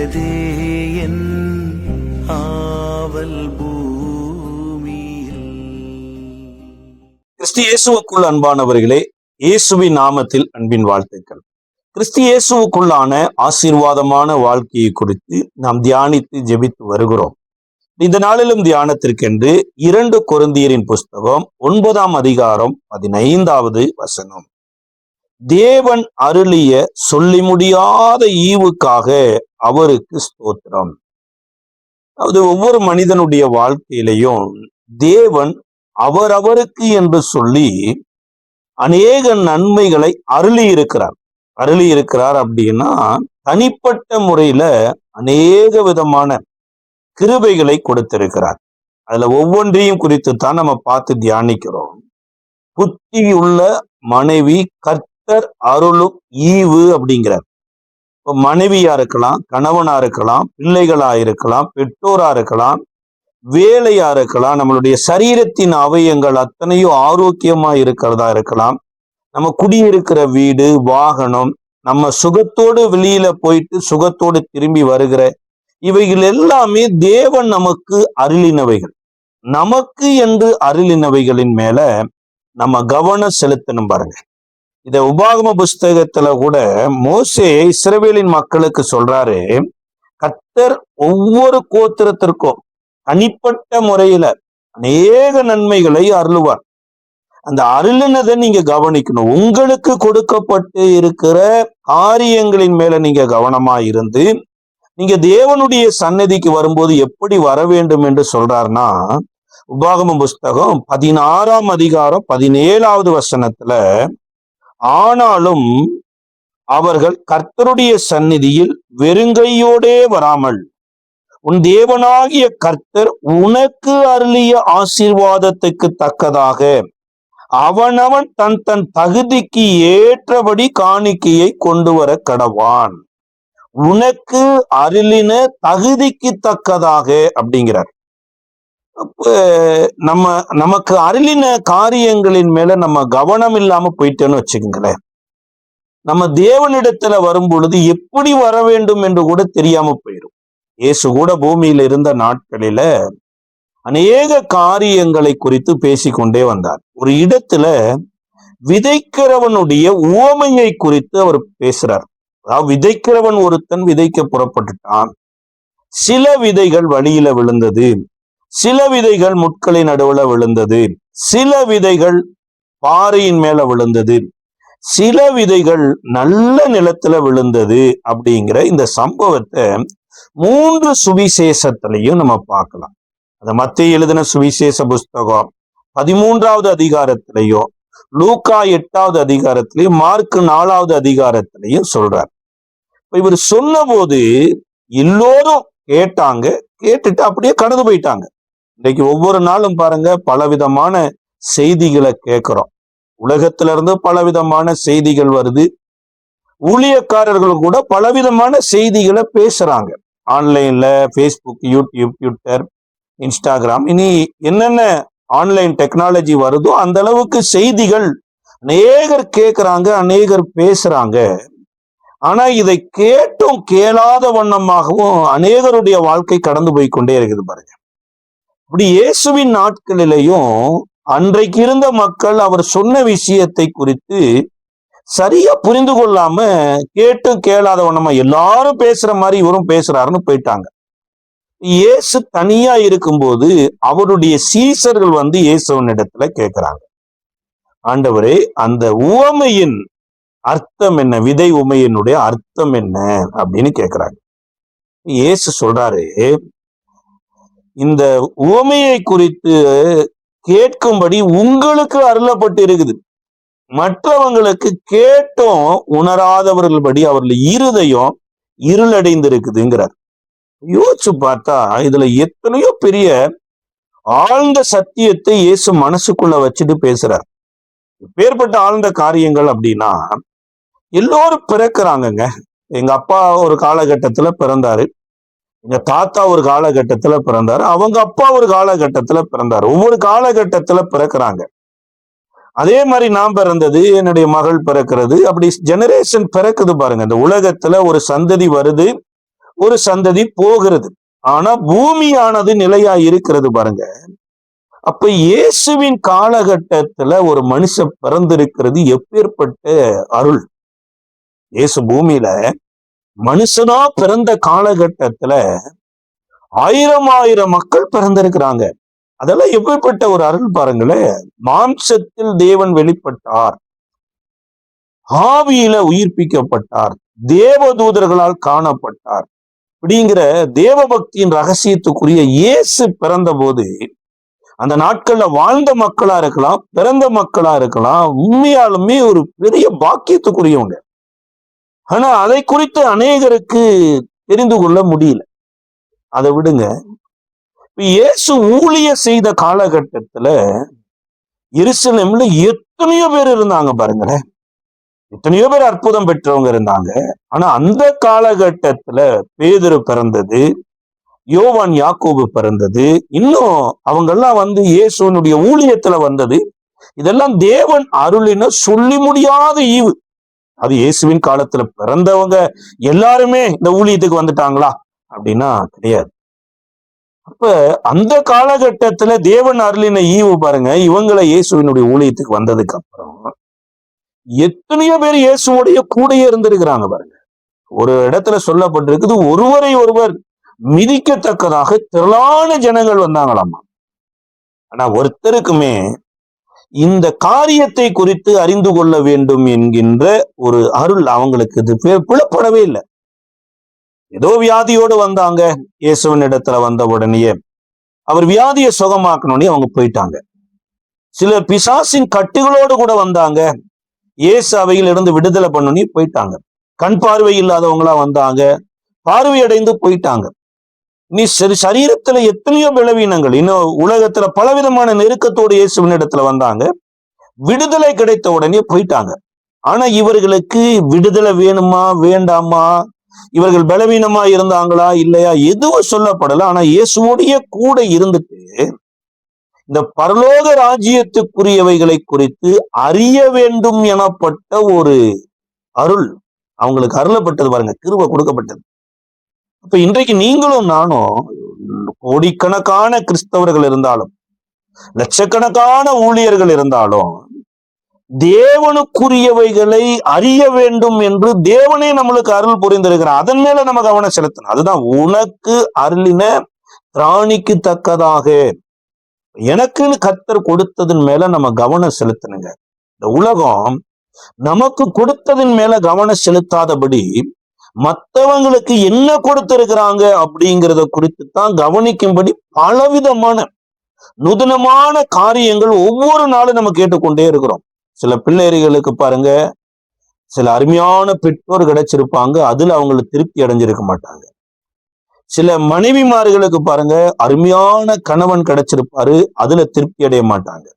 நிறைந்ததே என் ஆவல் பூமியில். கிறிஸ்து இயேசுவுக்குள் அன்பானவர்களே, இயேசுவின் நாமத்தில் அன்பின் வாழ்த்துக்கள். கிறிஸ்து இயேசுவுக்குள்ளான ஆசீர்வாதமான வாழ்க்கையை குறித்து நாம் தியானித்து ஜெபித்து வருகிறோம். இந்த நாளிலும் தியானத்திற்கென்று 2 கொரிந்தியரின் புஸ்தகம் 9ஆம் அதிகாரம் 15வது வசனம். தேவன் அருளிய சொல்லி முடியாத ஈவுக்காக அவருக்கு ஸ்தோத்திரம். அதாவது ஒவ்வொரு மனிதனுடைய வாழ்க்கையிலையும் தேவன் அவரவருக்கு என்று சொல்லி அநேக நன்மைகளை அருளி இருக்கிறார் அப்படின்னா தனிப்பட்ட முறையில அநேக விதமான கிருபைகளை கொடுத்திருக்கிறார். அதுல ஒவ்வொன்றையும் குறித்து தான் நம்ம பார்த்து தியானிக்கிறோம். புத்தியுள்ள மனைவி கர்த்தர் அருளும் ஈவு அப்படிங்கிறார். இப்போ மனைவியா இருக்கலாம், கணவனா இருக்கலாம், பிள்ளைகளா இருக்கலாம், பெற்றோரா இருக்கலாம், வேலையா இருக்கலாம், நம்மளுடைய சரீரத்தின் அவயங்கள் அத்தனையும் ஆரோக்கியமா இருக்கிறதா இருக்கலாம், நம்ம குடியிருக்கிற வீடு, வாகனம், நம்ம சுகத்தோடு வெளியில போயிட்டு சுகத்தோடு திரும்பி வருகிற இவைகள் எல்லாமே தேவன் நமக்கு அருளினவைகள். நமக்கு என்று அருளினவைகளின் மேல நம்ம கவனம் செலுத்தணும். பாருங்க, இத உபாகம புஸ்தகத்துல கூட மோசே இஸ்ரவேலின் மக்களுக்கு சொல்றாரு, கர்த்தர் ஒவ்வொரு கோத்திரத்திற்கும் தனிப்பட்ட முறையில அநேக நன்மைகளை அருளுவார். அந்த அருளினதை நீங்க கவனிக்கணும். உங்களுக்கு கொடுக்கப்பட்டு இருக்கிற காரியங்களின் மேல நீங்க கவனமா இருந்து நீங்க தேவனுடைய சன்னதிக்கு வரும்போது எப்படி வர வேண்டும் என்று சொல்றாருன்னா, உபாகம புஸ்தகம் 16ஆம் அதிகாரம் 17வது வசனத்துல, ஆனாலும் அவர்கள் கர்த்தருடைய சந்நிதியில் வெறுங்கையோடே வராமல் உன் தேவனாகிய கர்த்தர் உனக்கு அருளிய ஆசீர்வாதத்துக்கு தக்கதாக அவனவன் தன் தன் தகுதிக்கு ஏற்றபடி காணிக்கையை கொண்டு வர கடவான். உனக்கு அருளின தகுதிக்கு தக்கதாக அப்படிங்கிறார். நமக்கு அருளின காரியங்களின் மேல நம்ம கவனம் இல்லாம போயிட்டோன்னு வச்சுக்கோங்களேன், நம்ம தேவனிடத்துல வரும் பொழுது எப்படி வர வேண்டும் என்று கூட தெரியாம போயிடும். இயேசு கூட பூமியில இருந்த நாட்களில அநேக காரியங்களை குறித்து பேசிக்கொண்டே வந்தார். ஒரு இடத்துல விதைக்கிறவனுடைய உவமையை குறித்து அவர் பேசுறார். அதாவது விதைக்கிறவன் ஒருத்தன் விதைக்க புறப்பட்டுட்டான். சில விதைகள் வழியில விழுந்தது, சில விதைகள் முட்களின் நடுவுல விழுந்தது, சில விதைகள் பாறையின் மேல விழுந்தது, சில விதைகள் நல்ல நிலத்துல விழுந்தது. அப்படிங்கிற இந்த சம்பவத்தை 3 சுவிசேஷத்திலையும் நம்ம பார்க்கலாம். அந்த மத்தேயு எழுதின சுவிசேஷ புஸ்தகம் 13வது அதிகாரத்திலையும், லூக்கா 8வது அதிகாரத்திலையும், மார்க் 4வது அதிகாரத்திலையும் சொல்றார். இவர் சொன்ன போது எல்லோரும் கேட்டாங்க, கேட்டுட்டு அப்படியே கடந்து போயிட்டாங்க. இன்னைக்கு ஒவ்வொரு நாளும் பாருங்க பலவிதமான செய்திகளை கேட்கிறோம். உலகத்துல இருந்து பலவிதமான செய்திகள் வருது. ஊழியக்காரர்கள் கூட பலவிதமான செய்திகளை பேசுறாங்க. ஆன்லைன்ல ஃபேஸ்புக், யூடியூப், ட்விட்டர், இன்ஸ்டாகிராம், இனி என்னென்ன ஆன்லைன் டெக்னாலஜி வருதோ அந்த அளவுக்கு செய்திகள் அநேகர் கேட்கிறாங்க, அநேகர் பேசுறாங்க. ஆனா இதை கேட்டும் கேளாத வண்ணமாகவும் அநேகருடைய வாழ்க்கை கடந்து போய் கொண்டே இருக்குது. பாருங்க, இப்படி இயேசுவின் நாட்களிலேயும் அன்றைக்கு இருந்த மக்கள் அவர் சொன்ன விஷயத்தை குறித்து சரியா புரிந்து கொள்ளாம கேட்டும் கேளாத வண்ணமா எல்லாரும் பேசுற மாதிரி இவரும் பேசுறாருன்னு போயிட்டாங்க. இயேசு தனியா இருக்கும்போது அவருடைய சீசர்கள் வந்து இயேசுவின் இடத்துல கேட்கிறாங்க, ஆண்டவரே அந்த உவமையின் அர்த்தம் என்ன, விதை உமையினுடைய அர்த்தம் என்ன அப்படின்னு கேட்கிறாங்க. இயேசு சொல்றாரு, இந்த உவமையை குறித்து கேட்கும்படி உங்களுக்கு அருளப்பட்டு இருக்குது, மற்றவங்களுக்கு கேட்டும் உணராதவர்கள் படி அவர்கள் இருதயம் இருளடைந்து இருக்குதுங்கிறார். யோசிச்சு பார்த்தா இதுல எத்தனையோ பெரிய ஆழ்ந்த சத்தியத்தை இயேசு மனசுக்குள்ள வச்சுட்டு பேசுறார். பேர்பட்ட ஆழ்ந்த காரியங்கள் அப்படின்னா, எல்லோரும் பிறக்கிறாங்கங்க. எங்க அப்பா ஒரு காலகட்டத்துல பிறந்தாரு, எங்க தாத்தா ஒரு காலகட்டத்துல பிறந்தாரு, அவங்க அப்பா ஒரு காலகட்டத்துல பிறந்தாரு. ஒவ்வொரு காலகட்டத்துல பிறக்கிறாங்க. அதே மாதிரி நான் பிறந்தது, என்னுடைய மகள் பிறக்கிறது, அப்படி ஜெனரேஷன் பிறக்குது. பாருங்க, இந்த உலகத்துல ஒரு சந்ததி வருது, ஒரு சந்ததி போகிறது. ஆனா பூமியானது நிலையா இருக்கிறது பாருங்க. அப்ப இயேசுவின் காலகட்டத்துல ஒரு மனுஷன் பிறந்திருக்கிறது எப்பேற்பட்ட அருள். இயேசு பூமியில மனுஷனா பிறந்த காலகட்டத்துல ஆயிரம் ஆயிரம் மக்கள் பிறந்திருக்கிறாங்க. அதெல்லாம் எப்பேற்பட்ட ஒரு அருள் பாருங்களேன். மாம்சத்தில் தேவன் வெளிப்பட்டார், ஆவியில உயிர்ப்பிக்கப்பட்டார், தேவதூதர்களால் காணப்பட்டார். அப்படிங்கிற தேவ பக்தியின் ரகசியத்துக்குரிய இயேசு பிறந்த போது அந்த நாட்கள்ல வாழ்ந்த மக்களா இருக்கலாம், பிறந்த மக்களா இருக்கலாம், உண்மையாலுமே ஒரு பெரிய பாக்கியத்துக்குரியவங்க. ஆனா அதை குறித்து அநேகருக்கு தெரிந்து கொள்ள முடியல. அதை விடுங்க. இயேசு ஊழிய செய்த காலகட்டத்துல எருசலேம்ல எத்தனையோ பேர் இருந்தாங்க பாருங்களேன். எத்தனையோ பேர் அற்புதம் பெற்றவங்க இருந்தாங்க. ஆனா அந்த காலகட்டத்துல பேதுரு பிறந்தது, யோவான் யாக்கோபு பிறந்தது, இன்னும் அவங்க எல்லாம் இயேசுனுடைய ஊழியத்துல வந்தது. இதெல்லாம் தேவன் அருளின சொல்லி முடியாத ஈவு. அது இயேசுவின் காலத்துல பிறந்தவங்க எல்லாருமே இந்த ஊழியத்துக்கு வந்துட்டாங்களா அப்படின்னா கிடையாது. அப்ப அந்த காலகட்டத்துல தேவன் அருளின ஈவு பாருங்க. இவங்களை இயேசுவினுடைய ஊழியத்துக்கு வந்ததுக்கு அப்புறம் எத்தனையோ பேர் இயேசுவோடைய கூட இருந்திருக்கிறாங்க பாருங்க. ஒரு இடத்துல சொல்லப்பட்டிருக்குது, ஒருவரை ஒருவர் மிதிக்கத்தக்கதாக திரளான ஜனங்கள் வந்தாங்களாமா. ஆனா ஒருத்தருக்குமே இந்த காரியத்தை குறித்து அறிந்து கொள்ள வேண்டும் என்கின்ற ஒரு அருள் அவங்களுக்கு இது புலப்படவே இல்லை. ஏதோ வியாதியோடு வந்தாங்க. இயேசுவின் இடத்துல வந்த உடனேயே அவர் வியாதியை சுகமாக்கணும்னே அவங்க போயிட்டாங்க. சில பிசாசின் கட்டுகளோடு கூட வந்தாங்க. இயேசு அவையில் இருந்து விடுதலை பண்ணி போயிட்டாங்க. கண் பார்வை இல்லாதவங்களா வந்தாங்க, பார்வையடைந்து போயிட்டாங்க. நீ சரீரத்துல எத்தனையோ பலவீனங்கள், இன்னும் உலகத்துல பலவிதமான நெருக்கத்தோடு இயேசுவின் இடத்துல வந்தாங்க. விடுதலை கிடைத்த உடனே போயிட்டாங்க. ஆனா இவர்களுக்கு விடுதலை வேணுமா வேண்டாமா, இவர்கள் பலவீனமா இருந்தாங்களா இல்லையா, எதுவும் சொல்லப்படல. ஆனா இயேசுவோடைய கூட இருந்துட்டு இந்த பரலோக ராஜ்யத்துக்குரியவைகளை குறித்து அறிய வேண்டும் எனப்பட்ட ஒரு அருள் அவங்களுக்கு அருளப்பட்டது பாருங்க, கிருபை கொடுக்கப்பட்டது. அப்ப இன்றைக்கு நீங்களும் நானும் கோடிக்கணக்கான கிறிஸ்தவர்கள் இருந்தாலும், லட்சக்கணக்கான ஊழியர்கள் இருந்தாலும், தேவனுக்குரியவைகளை அறிய வேண்டும் என்று தேவனே நம்மளுக்கு அருள் புரிந்திருக்கிறார். அதன் மேல நம்ம கவனம் செலுத்தணும். அதுதான் உனக்கு அருளின திராணிக்கு தக்கதாக எனக்குன்னு கர்த்தர் கொடுத்ததன் மேல நம்ம கவனம் செலுத்தணுங்க. இந்த உலகம் நமக்கு கொடுத்ததன் மேல கவனம் செலுத்தாதபடி மற்றவங்களுக்கு என்ன கொடுத்திருக்கிறாங்க அப்படிங்கிறத குறித்து தான் கவனிக்கும்படி பலவிதமான நூதனமான காரியங்கள் ஒவ்வொரு நாளும் நம்ம கேட்டுக்கொண்டே இருக்கிறோம். சில பிள்ளைகளுக்கு பாருங்க, சில அருமையான பெற்றோர் கிடைச்சிருப்பாங்க, அதுல அவங்களுக்கு திருப்தி அடைஞ்சிருக்க மாட்டாங்க. சில மனைவிமார்களுக்கு பாருங்க, அருமையான கணவன் கிடைச்சிருப்பாரு, அதுல திருப்தி அடைய மாட்டாங்க.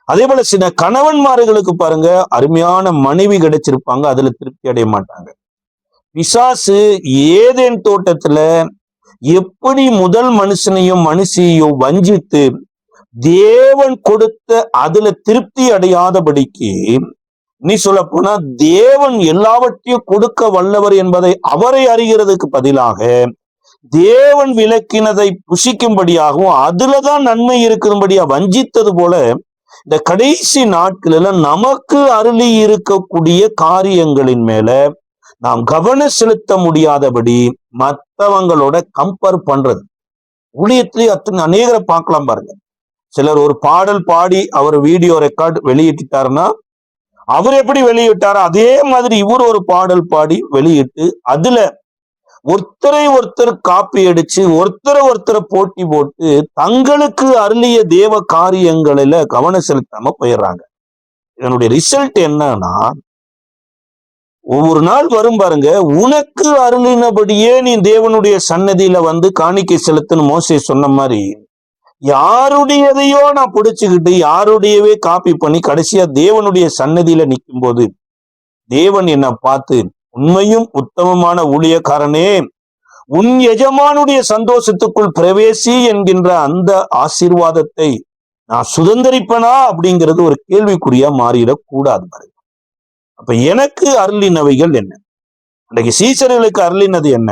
அதே போல சில கணவன்மார்களுக்கு பாருங்க, அருமையான மனைவி கிடைச்சிருப்பாங்க, அதுல திருப்தி அடைய மாட்டாங்க. பிசாசு ஏதேன் தோட்டத்துல எப்படி முதல் மனுஷனையும் மனுஷியையும் வஞ்சித்து தேவன் கொடுத்த அதுல திருப்தி அடையாதபடிக்கு, நீ சொல்ல போனா தேவன் எல்லாவற்றையும் கொடுக்க வல்லவர் என்பதை அவரை அறிகிறதுக்கு பதிலாக தேவன் விளக்கினதை புசிக்கும்படியாகவும் அதுலதான் நன்மை இருக்கும்படியா வஞ்சித்தது போல இந்த கடைசி நாட்களில நமக்கு அருளி இருக்கக்கூடிய காரியங்களின் மேல நாம் கவனம் செலுத்த முடியாதபடி மற்றவங்களோட கம்பேர் பண்றது. ஊழியத்திலேயே அத்தனை அநேகரை பார்க்கலாம் பாருங்க. சிலர் ஒரு பாடல் பாடி அவர் வீடியோ ரெக்கார்ட் வெளியிட்டாருன்னா, அவர் எப்படி வெளியிட்டாரோ அதே மாதிரி இவர் ஒரு பாடல் பாடி வெளியிட்டு அதுல ஒருத்தரை ஒருத்தர் காப்பி அடிச்சு ஒருத்தரை போட்டி போட்டு தங்களுக்கு அருளிய தேவ காரியங்களில கவனம் செலுத்தாம போயிடுறாங்க. இதனுடைய ரிசல்ட் என்னன்னா, ஒவ்வொரு நாள் வரும் பாருங்க, உனக்கு அருளினபடியே நீ தேவனுடைய சன்னதியில காணிக்கை செலுத்தணும். மோசே சொன்ன மாதிரி யாருடையதையோ நான் பிடிச்சுக்கிட்டு யாருடையவே காப்பி பண்ணி கடைசியா தேவனுடைய சன்னதியில நிற்கும் போது தேவன் என்ன பார்த்து, உண்மையும் உத்தமமான ஊழியக்காரனே, உன் எஜமானுடைய சந்தோஷத்துக்குள் பிரவேசி என்கின்ற அந்த ஆசீர்வாதத்தை நான் சுதந்திரிப்பனா அப்படிங்கிறது ஒரு கேள்விக்குறியா மாறிடக்கூடாது பாருங்க. அப்ப எனக்கு அருளினவைகள் என்ன? அன்றைக்கு சீசர்களுக்கு அருளினது என்ன?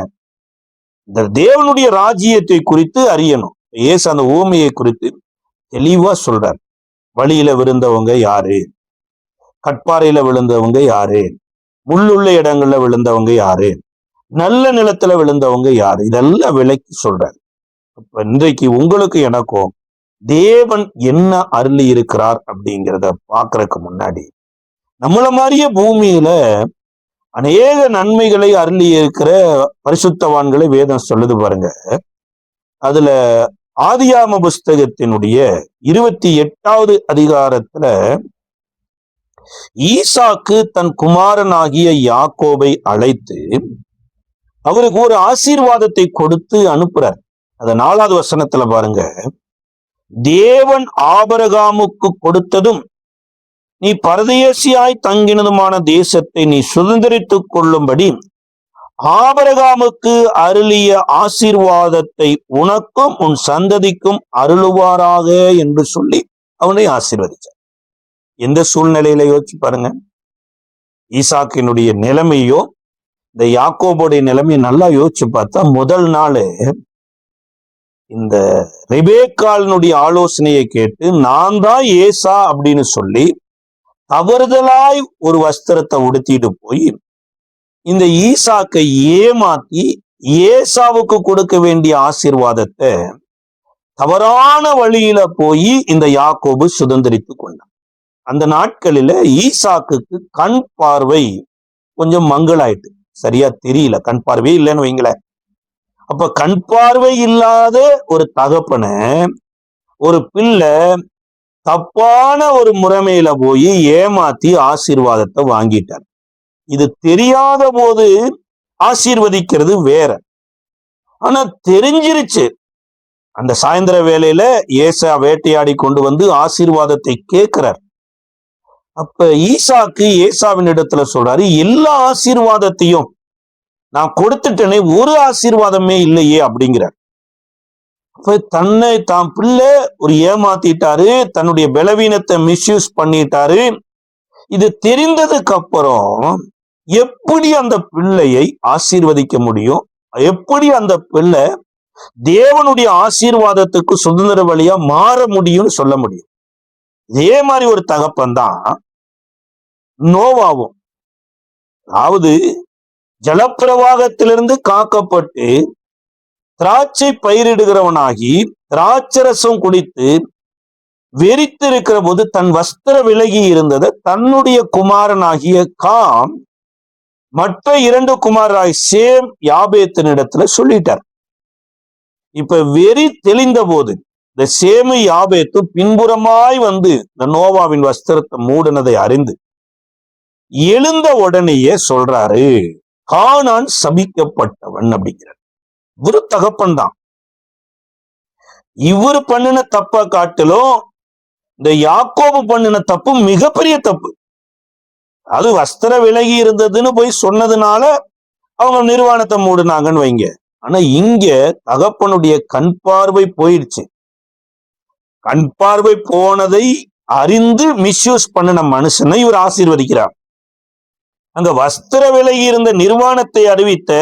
இந்த தேவனுடைய ராஜ்யத்தை குறித்து அறியணும். இயேசு அந்த ஊமையை குறித்து தெளிவா சொல்றார். வழியில விழுந்தவங்க யாரு, கட்பாறையில விழுந்தவங்க யாரு, முள்ளுள்ள இடங்கள்ல விழுந்தவங்க யாரு, நல்ல நிலத்துல விழுந்தவங்க யாரு, இதெல்லாம் விளக்கி சொல்றார். இப்ப இன்றைக்கு உங்களுக்கு எனக்கும் தேவன் என்ன அருளி இருக்கிறார் அப்படிங்கிறத பாக்குறதுக்கு முன்னாடி, நம்மள மாதிரியே பூமியில அநேக நன்மைகளை அருளி இருக்கிற பரிசுத்தவான்களை வேதம் சொல்லுது பாருங்க. அதுல ஆதியாம புஸ்தகத்தினுடைய 28வது அதிகாரத்துல ஈசாக்கு தன் குமாரனாகிய யாக்கோபை அழைத்து அவருக்கு ஒரு ஆசீர்வாதத்தை கொடுத்து அனுப்புறார். அத 4வது வசனத்துல பாருங்க. தேவன் ஆபிரகாமுக்கு கொடுத்ததும் நீ பரதேசியாய் தங்கினதுமான தேசத்தை நீ சுதந்திரித்துக் கொள்ளும்படி ஆபிரகாமுக்கு அருளிய ஆசீர்வாதத்தை உனக்கும் உன் சந்ததிக்கும் அருளுவாராக என்று சொல்லி அவனை ஆசீர்வதிச்சார். எந்த சூழ்நிலையில யோசிச்சு பாருங்க. ஈசாக்கினுடைய நிலைமையோ இந்த யாக்கோபுடைய நிலைமையை நல்லா யோசிச்சு பார்த்தா, முதல் நாள் இந்த ரெபேக்காளினுடைய ஆலோசனையை கேட்டு நான் தான் ஏசா அப்படின்னு சொல்லி தவறுதலாய் ஒரு வஸ்திரத்தை உடுத்திட்டு போய் இந்த ஈசாக்கை ஏமாத்தி ஏசாவுக்கு கொடுக்க வேண்டிய ஆசீர்வாதத்தை தவறான வழியில போய் இந்த யாக்கோபு சுதந்திரித்து கொண்டான். அந்த நாட்களில ஈசாக்குக்கு கண் பார்வை கொஞ்சம் மங்களாயிட்டு, சரியா தெரியல, கண் பார்வை இல்லைன்னு வைங்களேன். அப்ப கண் பார்வை இல்லாத ஒரு தகப்பனை ஒரு பிள்ளை தப்பான ஒரு முறைமையில போய் ஏமாத்தி ஆசீர்வாதத்தை வாங்கிட்டார். இது தெரியாத போது ஆசீர்வதிக்கிறது வேற. ஆனா தெரிஞ்சிருச்சு. அந்த சாயந்தர வேளையில ஏசா வேட்டையாடி கொண்டு வந்து ஆசீர்வாதத்தை கேட்கிறார். அப்ப ஈசாக்கு ஏசாவின் இடத்துல சொல்றாரு, எல்லா ஆசீர்வாதத்தையும் நான் கொடுத்துட்டேனே, ஒரு ஆசீர்வாதமே இல்லையே அப்படிங்கிறார். அப்ப தன்னை தான் பிள்ளை ஒரு ஏமாத்திட்டாரு, தன்னுடைய பலவீனத்தை மிஸ்யூஸ் பண்ணிட்டாரு. இது தெரிந்ததுக்கு அப்புறம் எப்படி அந்த பிள்ளையை ஆசீர்வதிக்க முடியும், எப்படி அந்த பிள்ளை தேவனுடைய ஆசீர்வாதத்துக்கு சுதந்திர வழியா மாற முடியும்னு சொல்ல முடியும். இதே மாதிரி ஒரு தகப்பன் தான் நோவாவும். அதாவது ஜலப்பிரவாகத்திலிருந்து காக்கப்பட்டு திராட்சை பயிரிடுகிறவனாகி திராட்சரசம் குடித்து வெறித்து இருக்கிற போது தன் வஸ்திர விலகி இருந்ததை தன்னுடைய குமாரனாகிய காம் மற்ற 2 குமாரராய் சேம் யாபேத்தின் இடத்துல சொல்லிட்டார். இப்ப வெறி தெளிந்த போது இந்த சேமு யாபேத்து பின்புறமாய் வந்து இந்த நோவாவின் வஸ்திரத்தை மூடினதை அறிந்து எழுந்த உடனேயே சொல்றாரு, கானான் சபிக்கப்பட்டவன் அப்படிங்கிறார். ஒரு தகப்பன் தான். இவர் பண்ணின தப்ப காட்டிலும் இந்த யாக்கோபு பண்ணின தப்பு மிகப்பெரிய தப்பு. அது வஸ்திர விலகி இருந்ததுன்னு போய் சொன்னதுனால அவங்க நிர்வாணத்தை மூடினாங்கன்னு வைங்க. ஆனா இங்க தகப்பனுடைய கண் பார்வை போயிடுச்சு. கண் பார்வை போனதை அறிந்து மிஸ்யூஸ் பண்ணின மனுஷனை இவர் ஆசீர்வதிக்கிறார். அங்க வஸ்திர விலகி இருந்த நிர்வாணத்தை அறிவித்த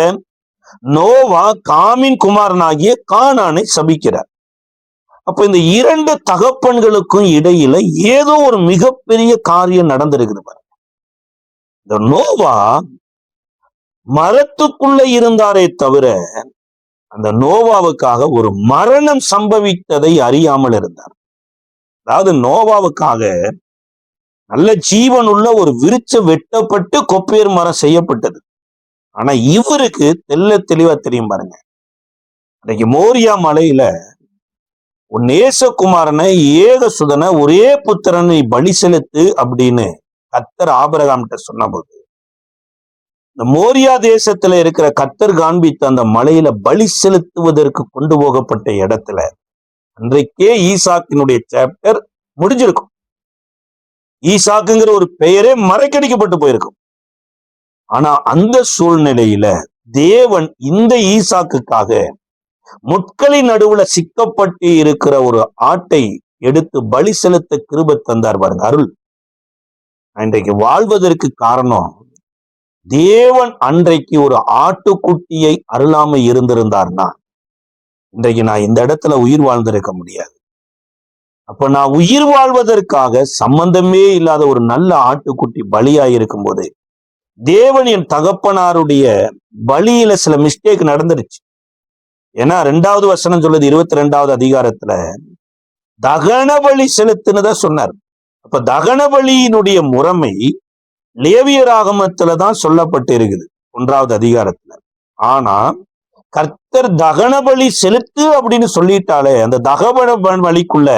நோவா காமின் குமாரனாகிய கானானை சபிக்கிறார். அப்ப இந்த 2 தகப்பன்களுக்கும் இடையில ஏதோ ஒரு மிகப்பெரிய காரியம் நடந்திருக்குது பாருங்க. இந்த நோவா மரத்துக்குள்ள இருந்தாரே தவிர அந்த நோவாவுக்காக ஒரு மரணம் சம்பவித்ததை அறியாமல் இருந்தார். அதாவது நோவாவுக்காக நல்ல ஜீவனுள்ள ஒரு விருட்சம் வெட்டப்பட்டு கொப்பேர் மரம் செய்யப்பட்டது. ஆனா இவருக்கு தெளிவா தெரியும் பாருங்க. இன்னைக்கு மோரியா மலையில உன் நேசகுமாரனை ஏகசுதனை ஒரே புத்திரனை பலி செலுத்து அப்படின்னு கர்த்தர் ஆபிரகாம்கிட்ட சொன்ன போது, இந்த மோரியா தேசத்துல இருக்கிற கர்த்தர் காண்பித்த அந்த மலையில பலி செலுத்துவதற்கு கொண்டு போகப்பட்ட இடத்துல அன்றைக்கே ஈசாக்கினுடைய சாப்டர் முடிஞ்சிருக்கும். ஈசாக்குங்கிற ஒரு பெயரே மறைக்கடிக்கப்பட்டு போயிருக்கும். ஆனா அந்த சூழ்நிலையில தேவன் இந்த ஈசாக்குக்காக முட்களின் நடுவுல சிக்கப்பட்டு இருக்கிற ஒரு ஆட்டை எடுத்து பலி செலுத்த கிருபை தந்தார் பாருங்க, அருள். இன்றைக்கு வாழ்வதற்கு காரணம் தேவன் அன்றைக்கு ஒரு ஆட்டுக்குட்டியை அருளாம இருந்திருந்தார்னா இன்றைக்கு நான் இந்த இடத்துல உயிர் வாழ்ந்திருக்க முடியாது. அப்ப நான் உயிர் வாழ்வதற்காக சம்பந்தமே இல்லாத ஒரு நல்ல ஆட்டுக்குட்டி பலியாயிருக்கும் போது தேவன் என் தகப்பனாருடைய பலியில சில மிஸ்டேக் நடந்துருச்சு. ஏன்னா 2வது வசனம் சொல்லுது 22வது அதிகாரத்துல தகன பலி செலுத்தினதா சொன்னார். அப்ப தகன பலியினுடைய முறைமை லேவியராகமத்துல தான் சொல்லப்பட்டு இருக்குது 1வது அதிகாரத்துல. ஆனா கர்த்தர் தகன பலி செலுத்து அப்படின்னு சொல்லிட்டாலே அந்த தகன பலிக்குள்ள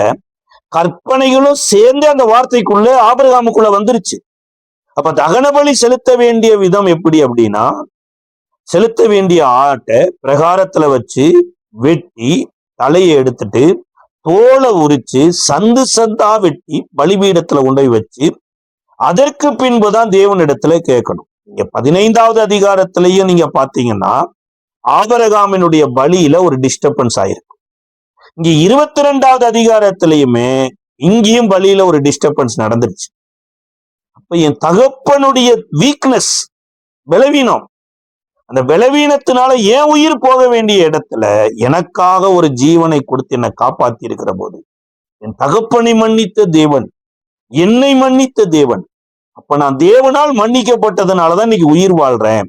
கற்பனைகளும் சேர்ந்து அந்த வார்த்தைக்குள்ள ஆபிரகாமுக்குள்ள வந்துருச்சு. அப்ப தகன பலி செலுத்த வேண்டிய விதம் எப்படி அப்படின்னா, செலுத்த வேண்டிய ஆட்டை பிரகாரத்துல வச்சு வெட்டி தலையை எடுத்துட்டு தோலை உரிச்சு சந்து சந்தா வெட்டி பலிபீடத்துல கொண்டு போய் வச்சு அதற்கு பின்புதான் தேவனிடத்துல கேட்கணும். நீங்க 15வது அதிகாரத்திலையும் நீங்க பாத்தீங்கன்னா ஆபிரகாமினுடைய பலியில ஒரு டிஸ்டர்பன்ஸ் ஆயிருக்கு. இங்க 22வது அதிகாரத்திலையுமே இங்கேயும் பலியில ஒரு டிஸ்டர்பன்ஸ் நடந்துருச்சு. அப்ப என் தகப்பனுடைய வீக்னஸ், பலவீனம், அந்த பலவீனத்தினால ஏன் உயிர் போக வேண்டிய இடத்துல எனக்காக ஒரு ஜீவனை கொடுத்து என்னை காப்பாத்தி இருக்கிற போது என் தகப்பனை மன்னித்த தேவன், என்னை மன்னித்த தேவன், அப்ப நான் தேவனால் மன்னிக்கப்பட்டதுனாலதான் இன்னைக்கு உயிர் வாழ்றேன்.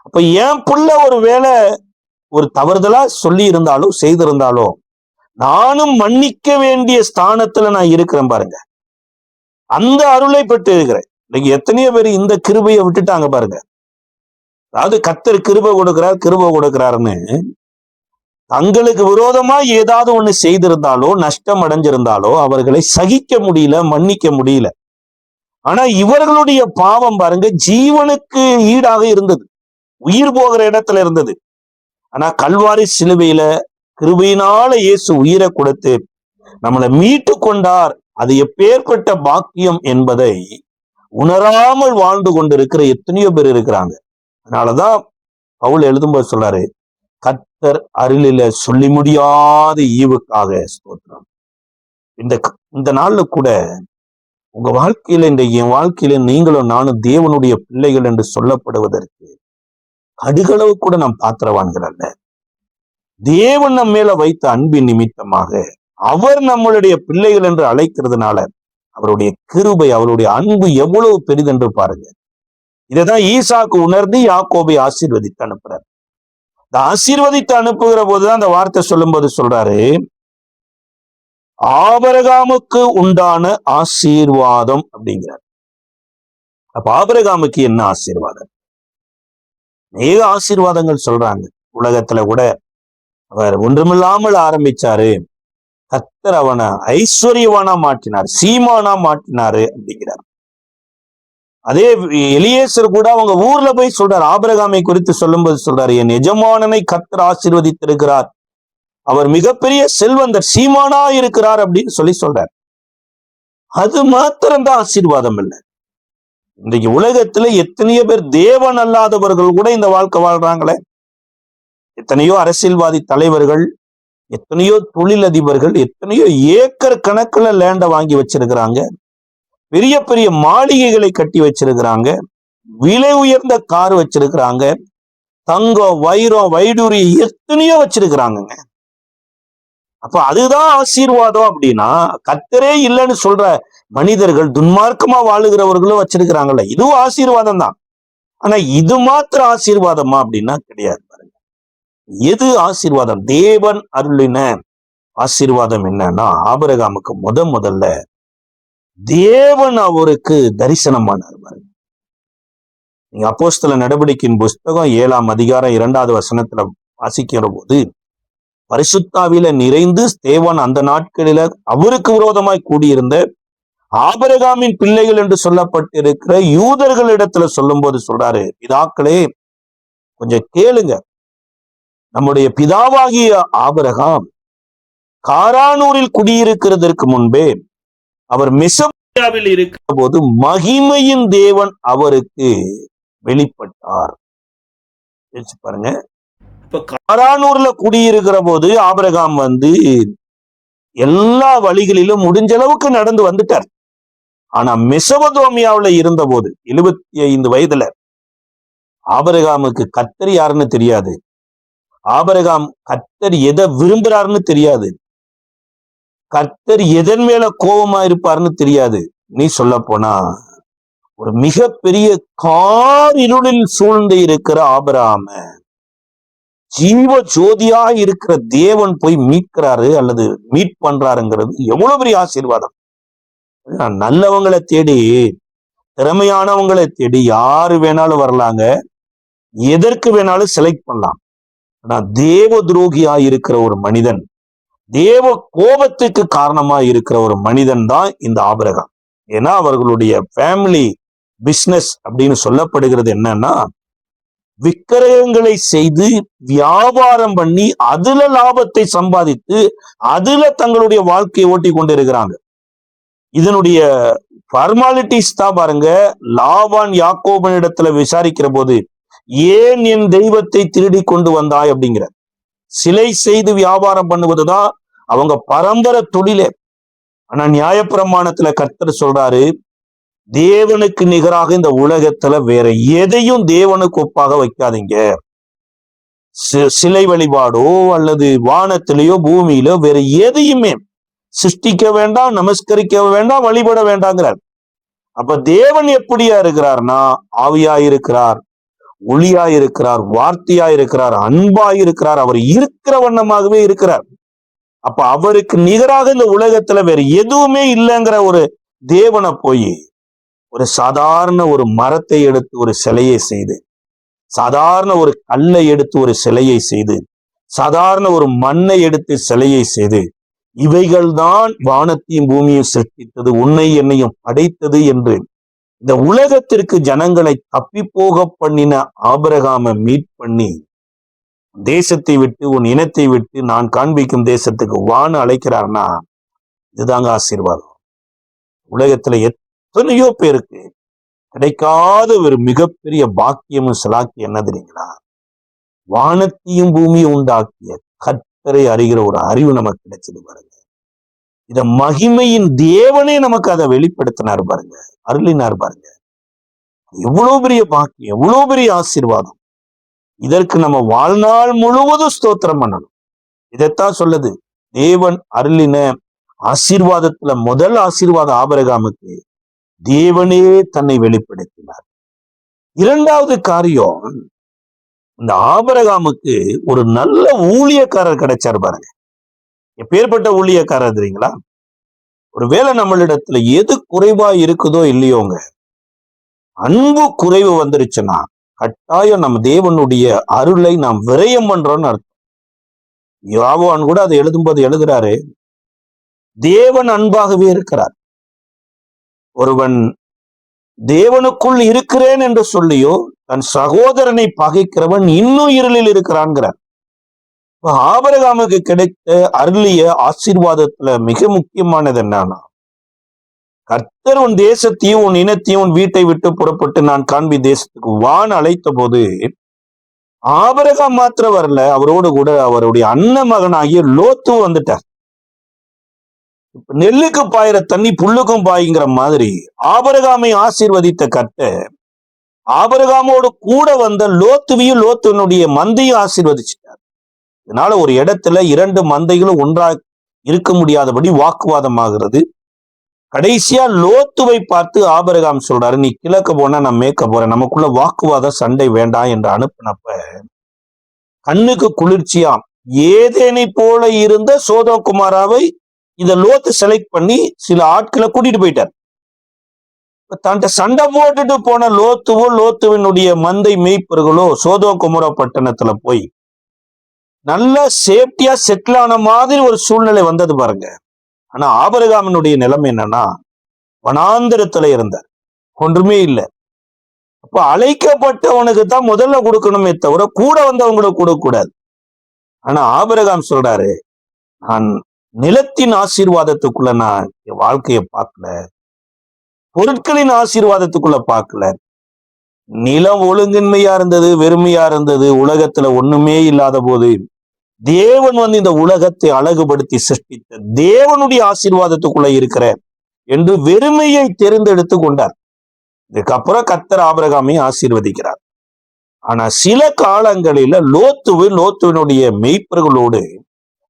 அப்ப என் புள்ள ஒரு வேளை ஒரு தவறுதலா சொல்லி இருந்தாலோ செய்திருந்தாலோ நானும் மன்னிக்க வேண்டிய ஸ்தானத்துல நான் இருக்கிறேன் பாருங்க. அந்த அருளை பெற்று இருக்கிறேன். இன்னைக்கு எத்தனையோ பேர் இந்த கிருபையை விட்டுட்டாங்க பாருங்க. அதாவது கர்த்தர் கிருபை கொடுக்கிறாருன்னு தங்களுக்கு விரோதமா ஏதாவது ஒண்ணு செய்திருந்தாலோ நஷ்டம் அடைஞ்சிருந்தாலோ அவர்களை சகிக்க முடியல, மன்னிக்க முடியல. ஆனா இவர்களுடைய பாவம் பாருங்க ஜீவனுக்கு ஈடாக இருந்தது, உயிர் போகிற இடத்துல இருந்தது. ஆனா கல்வாரி சிலுவையில கிருபையினால இயேசு உயிரை கொடுத்து நம்மளை மீட்டு கொண்டார். அது எப்பேற்பட்ட பாக்கியம் என்பதை உணராமல் வாழ்ந்து கொண்டிருக்கிற எத்தனையோ பேர் இருக்கிறாங்க. அதனாலதான் பவுல் எழுதும்போது சொல்றாரு, கர்த்தர் அருளில சொல்லி முடியாத ஈவுக்காக ஸ்தோத்திரம். இந்த நாள்ல கூட உங்க வாழ்க்கையில, இந்த என் வாழ்க்கையில நீங்களும் நானும் தேவனுடைய பிள்ளைகள் என்று சொல்லப்படுவதற்கு கடுகளவு கூட நாம் பாத்திரவான்கள் அல்ல. தேவன் நம்ம மேல வைத்த அன்பின் நிமித்தமாக அவர் நம்மளுடைய பிள்ளைகள் என்று அழைக்கிறதுனால அவருடைய கிருபை, அவருடைய அன்பு எவ்வளவு பெரிதென்று பாருங்க. இதைதான் ஈசாக்கு உணர்ந்து யாக்கோபை ஆசீர்வதித்து அனுப்புறார். இந்த ஆசீர்வதித்து அனுப்புகிற போதுதான் அந்த வார்த்தை சொல்லும் போது சொல்றாரு, ஆபிரகாமுக்கு உண்டான ஆசீர்வாதம் அப்படிங்கிறார். அப்ப ஆபிரகாமுக்கு என்ன ஆசீர்வாதம்? அநேக ஆசீர்வாதங்கள் சொல்றாங்க. உலகத்துல கூட அவர் ஒன்றுமில்லாமல் ஆரம்பிச்சாரு, கர்த்தர் அவனை ஐஸ்வர்யவானா மாற்றினார், சீமானா மாற்றினாரு அப்படிங்கிறார். அதே எலியேசர் கூட அவங்க ஊர்ல போய் சொல்றார், ஆபிரகாமை குறித்து சொல்லும்போது சொல்றாரு, என் எஜமானனை கர்த்தர் ஆசீர்வதித்திருக்கிறார், அவர் மிகப்பெரிய செல்வந்தர், சீமானா இருக்கிறார் அப்படின்னு சொல்றார். அது மாத்திரம்தான் ஆசீர்வாதம் இல்லை. இன்றைக்கு உலகத்துல எத்தனையோ பேர் தேவன் அல்லாதவர்கள் கூட இந்த வாழ்க்கை வாழ்றாங்களே. எத்தனையோ அரசியல்வாதி தலைவர்கள், எத்தனையோ தொழிலதிபர்கள், எத்தனையோ ஏக்கர் கணக்குல லேண்ட வாங்கி வச்சிருக்கிறாங்க, பெரிய பெரிய மாளிகைகளை கட்டி வச்சிருக்கிறாங்க, விலை உயர்ந்த கார் வச்சிருக்கிறாங்க, தங்கம், வைரம், வைடூரி எத்தனையோ வச்சிருக்கிறாங்க. அப்ப அதுதான் ஆசீர்வாதம் அப்படின்னா, கர்த்தரே இல்லைன்னு சொல்ற மனிதர்கள், துன்மார்க்கமா வாழுகிறவர்களும் வச்சிருக்கிறாங்கல்ல, இதுவும் ஆசீர்வாதம் தான். ஆனா இது மாத்திரம் ஆசீர்வாதமா அப்படின்னா கிடையாது. பாருங்க, எது ஆசீர்வாதம்? தேவன் அருளின ஆசீர்வாதம் என்னன்னா, ஆபிரகாமுக்கு முதல்ல தேவன் அவருக்கு தரிசனமானார். பாருங்க, நீங்க அப்போஸ்தல நடவடிக்கையின் புஸ்தகம் 7ஆம் அதிகாரம் 2வது வசனத்துல வாசிக்கிற போது, பரிசுத்தாவில நிறைந்து ஸ்தேவான் அந்த நாட்களில அவருக்கு விரோதமாய் கூடியிருந்த ஆபிரகாமின் பிள்ளைகள் என்று சொல்லப்பட்டிருக்கிற யூதர்களிடத்துல சொல்லும் போது சொல்றாரு, பிதாக்களே கொஞ்சம் கேளுங்க, நம்முடைய பிதாவாகிய ஆபிரகாம் காரானூரில் குடியிருக்கிறதற்கு முன்பே அவர் மெசோப்பொத்தாமியாவில் இருக்கிற போது மகிமையின் தேவன் அவருக்கு வெளிப்பட்டார். பாருங்க, இப்ப காரானூர்ல குடியிருக்கிற போது ஆபிரகாம் எல்லா வழிகளிலும் முடிஞ்ச அளவுக்கு நடந்து வந்துட்டார். ஆனா மெசொப்பொத்தாமியாவில் இருந்த போது 75 வயதுல ஆபிரகாமுக்கு கர்த்தர் யாருன்னு தெரியாது. ஆபிரகாம் கர்த்தர் எதை விரும்புறாருன்னு தெரியாது. கர்த்தர் எதன் மேல கோபமா இருப்பாருன்னு தெரியாது. நீ சொல்ல போனா ஒரு மிகப்பெரிய கார் இருளில் சூழ்ந்து இருக்கிற ஆபிரகாம ஜீவ ஜோதியா இருக்கிற தேவன் போய் மீட்கிறாரு அல்லது மீட் பண்றாருங்கிறது எவ்வளவு பெரிய ஆசீர்வாதம். நல்லவங்களை தேடி, திறமையானவங்களை தேடி யாரு வேணாலும் வரலாங்க, எதற்கு வேணாலும் செலக்ட் பண்ணலாம். ஆனா தேவ துரோகியா இருக்கிற ஒரு மனிதன், தேவ கோபத்துக்கு காரணமா இருக்கிற ஒரு மனிதன் தான் இந்த ஆபிரகாம். ஏன்னா அவர்களுடைய ஃபேமிலி பிசினஸ் அப்படின்னு சொல்லப்படுகிறது என்னன்னா, விக்கிரகங்களை செய்து வியாபாரம் பண்ணி அதுல லாபத்தை சம்பாதித்து அதுல தங்களுடைய வாழ்க்கையை ஓட்டி கொண்டு இருக்கிறாங்க. இதனுடைய ஃபார்மாலிட்டிஸ் தான் பாருங்க. லாபான் யாக்கோபன் இடத்துல விசாரிக்கிற போது, ஏன் என் தெய்வத்தை திருடி கொண்டு வந்தாய் அப்படிங்கிற, சிலை செய்து வியாபாரம் பண்ணுவதுதான் அவங்க பரம்பரை தொழிலே. ஆனா நியாயப்பிரமாணத்துல கர்த்தர் சொல்றாரு, தேவனுக்கு நிகராக இந்த உலகத்துல வேற எதையும் தேவனுக்கு ஒப்பாக வைக்காதீங்க. சிலை வழிபாடோ அல்லது வானத்திலேயோ பூமியிலோ வேற எதையுமே சிருஷ்டிக்க வேண்டாம், நமஸ்கரிக்க வேண்டாம், வழிபட வேண்டாங்கிறார். அப்ப தேவன் எப்படியா இருக்கிறார்னா, ஆவியா இருக்கிறார், ஒளியா இருக்கிறார், வார்த்தையா இருக்கிறார், அன்பா இருக்கிறார், அவர் இருக்கிற வண்ணமாகவே இருக்கிறார். அப்ப அவருக்கு நிகராக இந்த உலகத்துல வேற எதுவுமே இல்லைங்கிற ஒரு தேவனை போய் ஒரு சாதாரண ஒரு மரத்தை எடுத்து ஒரு சிலையை செய்து, சாதாரண ஒரு கல்லை எடுத்து ஒரு சிலையை செய்து, சாதாரண ஒரு மண்ணை எடுத்து சிலையை செய்து, இவைகள்தான் வானத்தையும் பூமியும் சிருஷ்டித்தது, உன்னை என்னையும் படைத்தது என்று இந்த உலகத்திற்கு ஜனங்களை தப்பி போக பண்ணின ஆபிரகாமை மீட் பண்ணி, தேசத்தை விட்டு, உன் இனத்தை விட்டு நான் காண்பிக்கும் தேசத்துக்கு வான்னு அழைக்கிறார்னா, இதுதாங்க ஆசீர்வாதம். உலகத்துல எத்தனையோ பேருக்கு கிடைக்காத ஒரு மிகப்பெரிய பாக்கியமும் சிலாக்கியம் என்ன தெரியுங்களா? வானத்தையும் பூமியை உண்டாக்கிய கர்த்தரை அறிகிற ஒரு அறிவு நமக்கு கிடைச்சது பாருங்க. இத மகிமையின் தேவனே நமக்கு அதை வெளிப்படுத்தினார் பாருங்க, அருளினார் பாருங்க. எவ்வளவு பெரிய பாக்கியம், எவ்வளவு பெரிய ஆசீர்வாதம். இதற்கு நம்ம வாழ்நாள் முழுவதும் ஸ்தோத்திரம் பண்ணணும். இதைத்தான் சொல்லுது தேவன் அருளின ஆசீர்வாதத்துல முதல் ஆசீர்வாதம் ஆபிரகாமுக்கு தேவனே தன்னை வெளிப்படுத்தினார். இரண்டாவது காரியம், இந்த ஆபிரகாமுக்கு ஒரு நல்ல ஊழியக்காரர் கிடைச்சார் பாருங்க. எப்பேற்பட்ட ஊழியக்காரர் தெரியுங்களா? ஒருவேளை நம்மளிடத்துல எது குறைவா இருக்குதோ இல்லையோங்க, அன்பு குறைவு வந்துருச்சுன்னா கட்டாயம் நம்ம தேவனுடைய அருளை நாம் விரயம் பண்றோம்னு அர்த்தம். யோவான் கூட அதை எழுதும்போது எழுதுறாரு, தேவன் அன்பாகவே இருக்கிறார். ஒருவன் தேவனுக்குள் இருக்கிறேன் என்று சொல்லியோ தன் சகோதரனை பகைக்கிறவன் இன்னும் இருளில் இருக்கிறான்கிறார். ஆபிரகாமுக்கு கிடைத்த அருளிய ஆசீர்வாதத்துல மிக முக்கியமானது என்னன்னா, கர்த்தர் உன் தேசத்தையும் உன் இனத்தையும் உன் வீட்டை விட்டு புறப்பட்டு நான் காண்பி தேசத்துக்கு வான் அழைத்த போது ஆபிரகாம் மாத்திரம் வரல, அவரோடு கூட அவருடைய அண்ணன் மகனாகிய லோத்து வந்துட்டார். இப்ப நெல்லுக்கு பாயிற தண்ணி புல்லுக்கும் பாய்ங்கிற மாதிரி ஆபிரகாமை ஆசீர்வதித்த கர்த்தர் ஆபிரகாமோடு கூட வந்த லோத்துவையும் லோத்துவனுடைய மந்தையும் ஆசீர்வதிச்சிட்டார். இதனால ஒரு இடத்துல இரண்டு மந்தைகளும் ஒன்றா இருக்க முடியாதபடி வாக்குவாதம் ஆகிறது. கடைசியா லோத்துவை பார்த்து ஆபிரகாம் சொல்றாரு, நீ கிழக்க போனா நான் மேற்க போறேன், நமக்குள்ள வாக்குவாதம் சண்டை வேண்டாம் என்று அனுப்பினப்ப கண்ணுக்கு குளிர்ச்சியா ஏதேனை போல இருந்த சோதோகுமாராவை இத லோத்து செலக்ட் பண்ணி சில ஆட்களை கூட்டிட்டு போயிட்டார். தன்ட்ட சண்டை போட்டுட்டு போன லோத்துவோ லோத்துவினுடைய மந்தை மேய்ப்பர்களோ சோதோகுமாரா பட்டணத்துல போய் நல்லா சேஃப்டியா செட்டில் ஆன மாதிரி ஒரு சூழ்நிலை வந்தது பாருங்க. ஆனா ஆபிரகாமினுடைய நிலைமை என்னன்னா, வனாந்திரத்துல இருந்தார், ஒன்றுமே இல்லை. அப்ப அழைக்கப்பட்டவனுக்கு தான் முதல்ல கொடுக்கணுமே தவிர கூட வந்தவங்களுக்கு கொடுக்க கூடாது. ஆனா ஆபிரகாம் சொல்றாரு, நான் நிலத்தின் ஆசீர்வாதத்துக்குள்ள நான் என் வாழ்க்கையை பார்க்கல, பொருட்களின் ஆசீர்வாதத்துக்குள்ள பார்க்கல. நிலம் ஒழுங்கின்மையா இருந்தது, வெறுமையா இருந்தது, உலகத்துல ஒண்ணுமே இல்லாத போது தேவன் வந்து இந்த உலகத்தை அழகுபடுத்தி சிருஷ்டித்த தேவனுடைய ஆசீர்வாதத்துக்குள்ள இருக்கிற என்று வெறுமையை தெரிந்தெடுத்து கொண்டார். இதுக்கப்புறம் கர்த்தர் ஆபிரகாமை ஆசீர்வதிக்கிறார். ஆனா சில காலங்களில லோத்துவினுடைய மெய்ப்பர்களோடு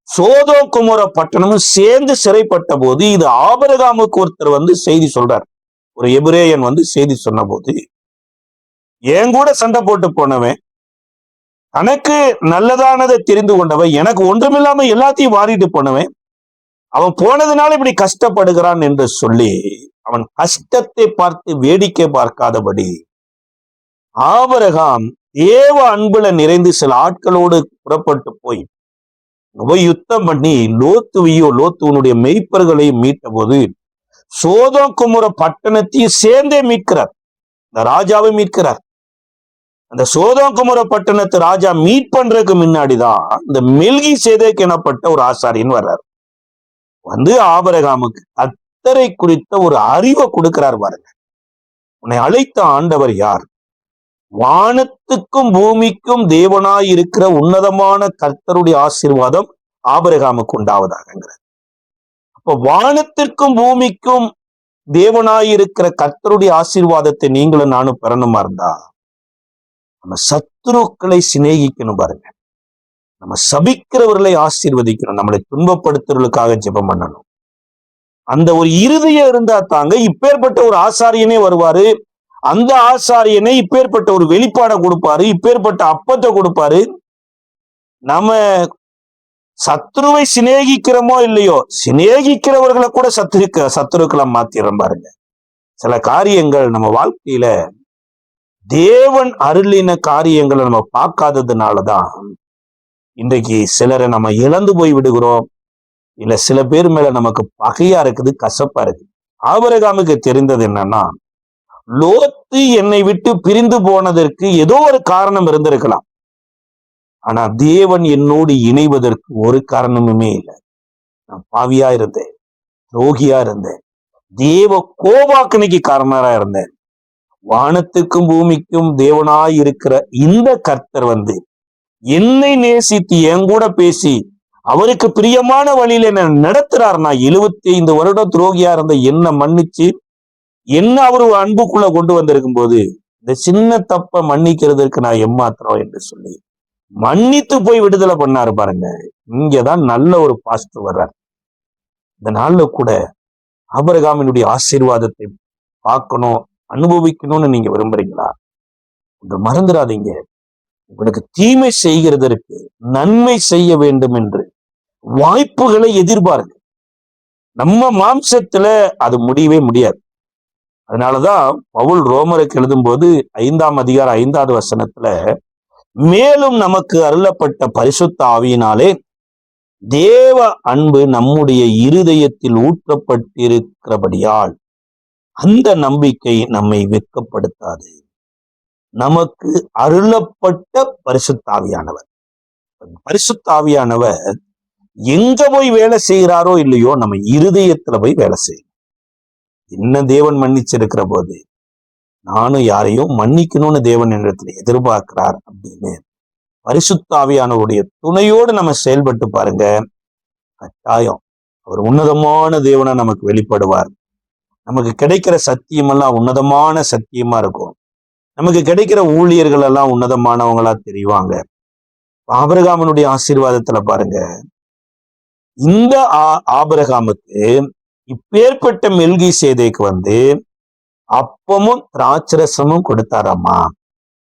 சோதோம் குமோரா பட்டணமும் சேர்ந்து சிறைப்பட்ட போது, இது ஆபிரகாமுக்கு ஒருத்தர் செய்தி சொல்றார். ஒரு எபிரேயன் செய்தி சொன்ன போது, என் கூட சண்டை போட்டு போனவன், தனக்கு நல்லதானதை தெரிந்து கொண்டவன், எனக்கு ஒன்றுமில்லாம எல்லாத்தையும் வாரிட்டு போனவன், அவன் போனதுனால இப்படி கஷ்டப்படுகிறான் என்று சொல்லி அவன் கஷ்டத்தை பார்த்து வேடிக்கை பார்க்காதபடி ஆபிரகாம் தேவ அன்புல நிறைந்து சில ஆட்களோடு புறப்பட்டு போய் யுத்தம் பண்ணி லோத்துவனுடைய மெய்ப்பர்களையும் மீட்ட போது சோதோம் குமோரா பட்டணத்தையும் சேர்ந்தே மீட்கிறார். இந்த ராஜாவை மீட்கிறார். அந்த சோதோம் குமோரா பட்டணத்தை ராஜா மீட் பண்றதுக்கு முன்னாடிதான் இந்த மெல்கிசேதேக் எனப்பட்ட ஒரு ஆசாரியன் வர்றார். ஆபிரகாமுக்கு கர்த்தரை குறித்த ஒரு அறிவை கொடுக்கிறார். பாருங்க, உன்னை அழைத்த ஆண்டவர் யார்? வானத்துக்கும் பூமிக்கும் தேவனாய் இருக்கிற உன்னதமான கர்த்தருடைய ஆசீர்வாதம் ஆபிரகாமுக்கு உண்டாவதாகிறார். அப்ப வானத்திற்கும் பூமிக்கும் தேவனாய் இருக்கிற கர்த்தருடைய ஆசீர்வாதத்தை நீங்களும் நானும் பெறணுமா இருந்தா நம்ம சத்துருக்களை சிநேகிக்கணும். பாருங்க, நம்ம சபிக்கிறவர்களை ஆசீர்வதிக்கணும். நம்மளை துன்பப்படுத்துறவர்களுக்காக ஜெபம் பண்ணணும். அந்த ஒரு இருதயம் இருந்தா தாங்க இப்பேற்பட்ட ஒரு ஆசாரியனே வருவாரு. அந்த ஆசாரியனை இப்பேற்பட்ட ஒரு வெளிப்பாடை கொடுப்பாரு, இப்பேற்பட்ட அப்பத்தை கொடுப்பாரு. நம்ம சத்ருவை சிநேகிக்கிறோமோ இல்லையோ, சிநேகிக்கிறவர்களை கூட சத்துருக்களை மாத்திரம். பாருங்க, சில காரியங்கள் நம்ம வாழ்க்கையில தேவன் அருளின காரியங்களை நம்ம பார்க்காததுனாலதான் இன்றைக்கு சிலரை நம்ம இழந்து போய் விடுகிறோம். இல்ல சில பேர் மேல நமக்கு பகையா இருக்குது, கசப்பா இருக்கு. ஆபிரகாமுக்கு தெரிந்தது என்னன்னா, லோத்து என்னை விட்டு பிரிந்து போனதற்கு ஏதோ ஒரு காரணம் இருந்திருக்கலாம். ஆனா தேவன் என்னோடு இணைவதற்கு ஒரு காரணமுமே இல்லை. நான் பாவியா இருந்தேன், துரோகியா இருந்தேன், தேவ கோபாக்கனைக்கு காரணரா இருந்தேன். வானத்துக்கும் பூமிக்கும் தேவனாய் இருக்கிற இந்த கர்த்தர் என்னை நேசித்து என் கூட பேசி அவருக்கு பிரியமான வழியில என்ன நடத்துறார். நான் 75 வருடம் துரோகியா இருந்த என்ன மன்னிச்சு என்ன அவரு அன்புக்குள்ள கொண்டு வந்திருக்கும் போது இந்த சின்ன தப்ப மன்னிக்கிறதுக்கு நான் ஏமாத்துறோம் என்று சொல்லி மன்னித்து போய் விடுதலை பண்ணாரு. பாருங்க, இங்கதான் நல்ல ஒரு பாஸ்டர் வர்றார். இந்த நாள்ல கூட ஆபிரகாமினுடைய ஆசீர்வாதத்தை பார்க்கணும், அனுபவிக்கணும்னு நீங்க விரும்புறீங்களா? மறந்துடாதீங்க, உங்களுக்கு தீமை செய்கிறதற்கு நன்மை செய்ய வேண்டும் என்று வாய்ப்புகளை எதிர்பாருங்க. நம்ம மாம்சத்துல அது முடியவே முடியாது. அதனாலதான் பவுல் ரோமருக்கு எழுதும் போது 5ஆம் அதிகாரம் 5வது வசனத்துல, மேலும் நமக்கு அருளப்பட்ட பரிசுத்த ஆவியினாலே தேவ அன்பு நம்முடைய இருதயத்தில் ஊற்றப்பட்டிருக்கிறபடியால் அந்த நம்பிக்கை நம்மை வெட்கப்படுத்தாது. நமக்கு அருளப்பட்ட பரிசுத்தாவியானவர், பரிசுத்தாவியானவர் எங்க போய் வேலை செய்கிறாரோ இல்லையோ, நம்ம இருதயத்துல போய் வேலை செய்யணும். என்ன தேவன் மன்னிச்சிருக்கிற போது நானும் யாரையும் மன்னிக்கணும்னு தேவன் இடத்துல எதிர்பார்க்கிறார் அப்படின்னு பரிசுத்தாவியானவருடைய துணையோடு நம்ம செயல்பட்டு பாருங்க, கட்டாயம் அவர் உன்னதமான தேவனை நமக்கு வெளிப்படுவார். நமக்கு கிடைக்கிற சத்தியமெல்லாம் உன்னதமான சத்தியமா இருக்கும். நமக்கு கிடைக்கிற ஊழியர்கள் எல்லாம் உன்னதமானவங்களா தெரிவாங்க. ஆபிரகாமனுடைய ஆசீர்வாதத்துல பாருங்க, இந்த ஆபிரகாமுக்கு இப்பேற்பட்ட மெல்கிசேதேக்கு அப்பமும் திராட்சரசமும் கொடுத்தாராமா.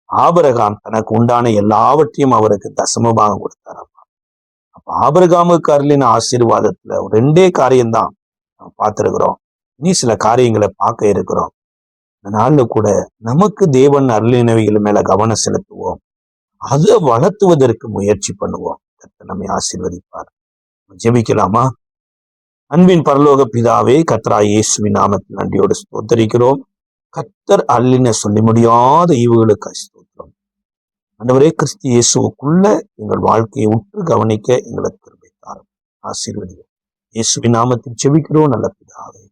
ஆபிரகாம் தனக்கு உண்டான எல்லாவற்றையும் அவருக்கு தசமபாகம் கொடுத்தாராமா. அப்ப ஆபிரகாமுக்கு அருளின ஆசீர்வாதத்துல 2 காரியம்தான் நம்ம பார்த்திருக்கிறோம். இனி சில காரியங்களை பார்க்க இருக்கிறோம். இந்த நாள்ல கூட நமக்கு தேவன் அருளினவைகள் மேல கவனம் செலுத்துவோம், அதை வளர்த்துவதற்கு முயற்சி பண்ணுவோம். கர்த்தர் நம்மை ஆசீர்வதிப்பார். ஜெபிக்கலாமா? அன்பின் பரலோக பிதாவே, கர்த்தராகிய இயேசுவின் நாமத்தில் நன்றியோடு ஸ்தோத்திரிக்கிறோம். கர்த்தர் அருளின சொல்லி முடியாத ஈவுகளுக்கு ஸ்தோத்திரம். ஆண்டவரே, கிறிஸ்து இயேசுவுக்குள்ள எங்கள் வாழ்க்கையை உற்று கவனிக்க எங்களுக்கு கிருபை தாரும். ஆசீர்வதியும். இயேசுவின் நாமத்தில் ஜெபிக்கிறோம் நல்ல பிதாவே.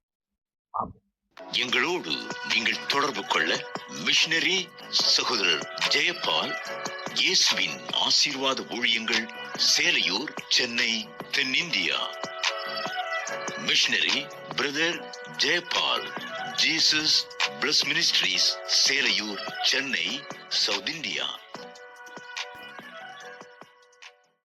எங்களோடு நீங்கள் தொடர்பு கொள்ள மிஷனரி சகோதரர் ஜெயபால், இயேசுவின் ஆசீர்வாத ஊழியங்கள், சேலையூர், சென்னை, தென்னிந்தியா. Missionary brother Jayapal, Jesus plus ministries, Selaiyur, Chennai, south India.